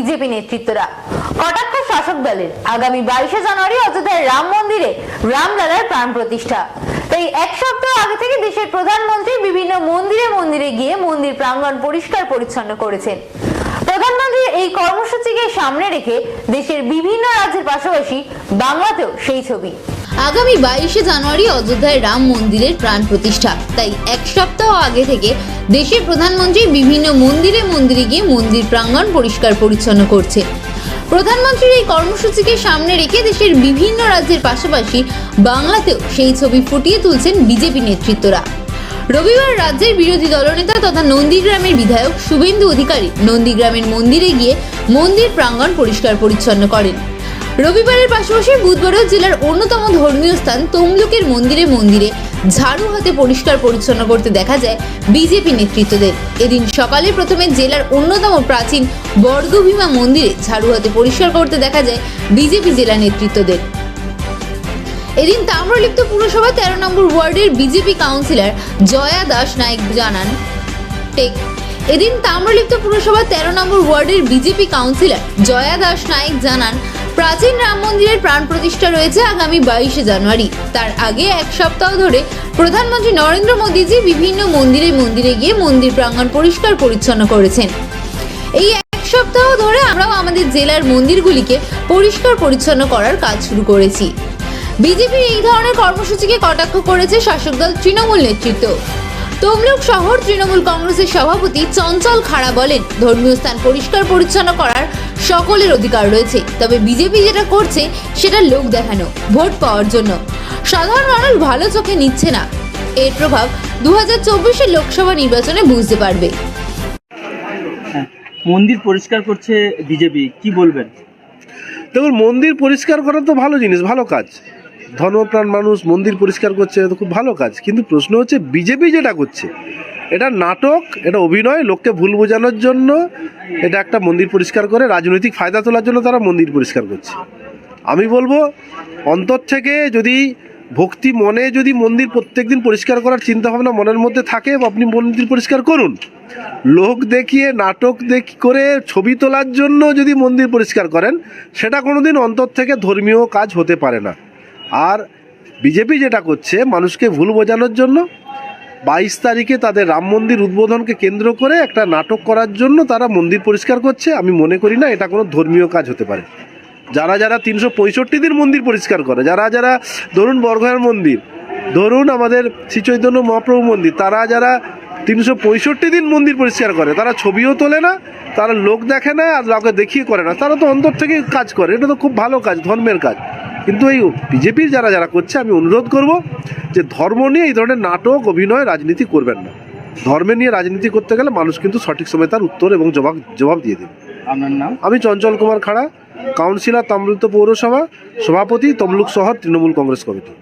BJP নেতৃত্বরা। কটাক্ষ শাসক দলের আগামী 22শে জানুয়ারি অযোধ্যার রাম মন্দিরে রামলালার প্রাণ প্রতিষ্ঠা। তাই এক সপ্তাহ আগে থেকে দেশের প্রধানমন্ত্রী বিভিন্ন মন্দিরে গিয়ে মন্দির প্রাঙ্গণ পরিষ্কার পরিচ্ছন্ন করেছেন। প্রধানমন্ত্রীর এই কর্মসূচিকে সামনে রেখে দেশের বিভিন্ন রাজ্যের পাশাপাশি বাংলাতেও সেই ছবি। আগামী 22শে জানুয়ারি অযোধ্যায় রাম মন্দিরের প্রাণ প্রতিষ্ঠা। তাই এক সপ্তাহ আগে থেকে দেশের প্রধানমন্ত্রী বিভিন্ন মন্দিরে গিয়ে মন্দির প্রাঙ্গণ পরিষ্কার পরিচ্ছন্ন করছে। প্রধানমন্ত্রীর এই কর্মসূচিকে সামনে রেখে দেশের বিভিন্ন রাজ্যের পাশাপাশি বাংলাতেও সেই ছবি ফুটিয়ে তুলছেন বিজেপি নেতৃত্বরা। রবিবার রাজ্যের বিরোধী দলনেতা তথা নন্দীগ্রামের বিধায়ক শুভেন্দু অধিকারী নন্দীগ্রামের মন্দিরে গিয়ে মন্দির প্রাঙ্গণ পরিষ্কার পরিচ্ছন্ন করেন। রবিবারের পাশাপাশি বুধবারও জেলার অন্যতম ধর্মীয় স্থান তমলুকের মন্দিরে ঝাড়ু হাতে পরিষ্কার পরিচ্ছন্ন করতে দেখা যায় বিজেপি নেতৃত্বদের। এদিন সকালে প্রথমে জেলার অন্যতম প্রাচীন বর্গভীমা মন্দিরে ঝাড়ু হাতে পরিষ্কার করতে দেখা যায় বিজেপি জেলা নেতৃত্বদের। এদিন তাম্রলিপ্ত পুরসভা 13 নম্বর ওয়ার্ডের বিজেপি কাউন্সিলর জয়া দাস নায়েক জানান এদিন তাম্রলিপ্ত পুরসভা 13 নম্বর ওয়ার্ডের বিজেপি কাউন্সিলর জয়া দাস নায়েক জানান প্রাচীন রাম মন্দিরের প্রাণ প্রতিষ্ঠা রয়েছে আগামী 22শে জানুয়ারি। তার আগে এক সপ্তাহ ধরে প্রধানমন্ত্রী নরেন্দ্র মোদীজি বিভিন্ন মন্দিরে গিয়ে মন্দির প্রাঙ্গণ পরিষ্কার পরিচ্ছন্ন করেছেন। এই এক সপ্তাহ ধরে আমরাও আমাদের জেলার মন্দিরগুলিকে পরিষ্কার পরিচ্ছন্ন করার কাজ শুরু করেছি। বিজেপির এই ধরনের কর্মসূচিকে কটাক্ষ করেছে শাসক দল তৃণমূল নেতৃত্ব। তমলুক শহর তৃণমূল কংগ্রেসের সভাপতি চঞ্চল খাড়া বলেন, ধর্মীয় স্থান পরিষ্কার পরিচ্ছন্ন করার সকলের অধিকার রয়েছে, তবে বিজেপি যেটা করছে সেটা লোক দেখানো, ভোট পাওয়ার জন্য। সাধারণ মানুষ ভালো চোখে নিচ্ছে না। এর প্রভাব 2024-এর লোকসভা নির্বাচনে বুঝতে পারবে। মন্দির পরিষ্কার করছে বিজেপি, কি বলবেন? দেখুন, মন্দির পরিষ্কার করা তো ভালো জিনিস, ভালো কাজ। ধর্মপ্রাণ মানুষ মন্দির পরিষ্কার করছে, এটা খুব ভালো কাজ। কিন্তু প্রশ্ন হচ্ছে বিজেপি যেটা করছে এটা নাটক, এটা অভিনয়, লোককে ভুল বোঝানোর জন্য এটা একটা মন্দির পরিষ্কার করে রাজনৈতিক ফায়দা তোলার জন্য তারা মন্দির পরিষ্কার করছে। আমি বলবো অন্তর থেকে যদি ভক্তি মনে যদি মন্দির প্রত্যেকদিন পরিষ্কার করার চিন্তাভাবনা মনের মধ্যে থাকে, আপনি মন্দির পরিষ্কার করুন। লোক দেখিয়ে নাটক করে ছবি তোলার জন্য যদি মন্দির পরিষ্কার করেন সেটা কোনোদিন অন্তর থেকে ধর্মীয় কাজ হতে পারে না। আর বিজেপি যেটা করছে মানুষকে ভুল বোঝানোর জন্য 22 তারিখে তাদের রাম মন্দির উদ্বোধনকে কেন্দ্র করে একটা নাটক করার জন্য তারা মন্দির পরিষ্কার করছে। আমি মনে করি না এটা কোনো ধর্মীয় কাজ হতে পারে। যারা 365 দিন মন্দির পরিষ্কার করে, যারা ধরুন বর্গভীমা মন্দির, ধরুন আমাদের শ্রী চৈতন্য মহাপ্রভু মন্দির, যারা 365 দিন মন্দির পরিষ্কার করে, তারা ছবিও তোলে না, তারা লোক দেখে না, আর লোকে দেখিয়ে করে না, তারা তো অন্তর থেকে কাজ করে। এটা তো খুব ভালো কাজ, ধর্মের কাজ। কিন্তু এই বিজেপির যারা করছে, আমি অনুরোধ করব যে ধর্ম নিয়ে এই ধরনের নাটক অভিনয় রাজনীতি করবেন না। ধর্মে নিয়ে রাজনীতি করতে গেলে মানুষ কিন্তু সঠিক সময় তার উত্তর এবং জবাব দিয়ে দেবে। আপনার নাম? আমি চঞ্চল কুমার খাড়া, কাউন্সিলর তাম্রলিপ্ত পৌরসভা, সভাপতি তমলুক শহর তৃণমূল কংগ্রেস কমিটি।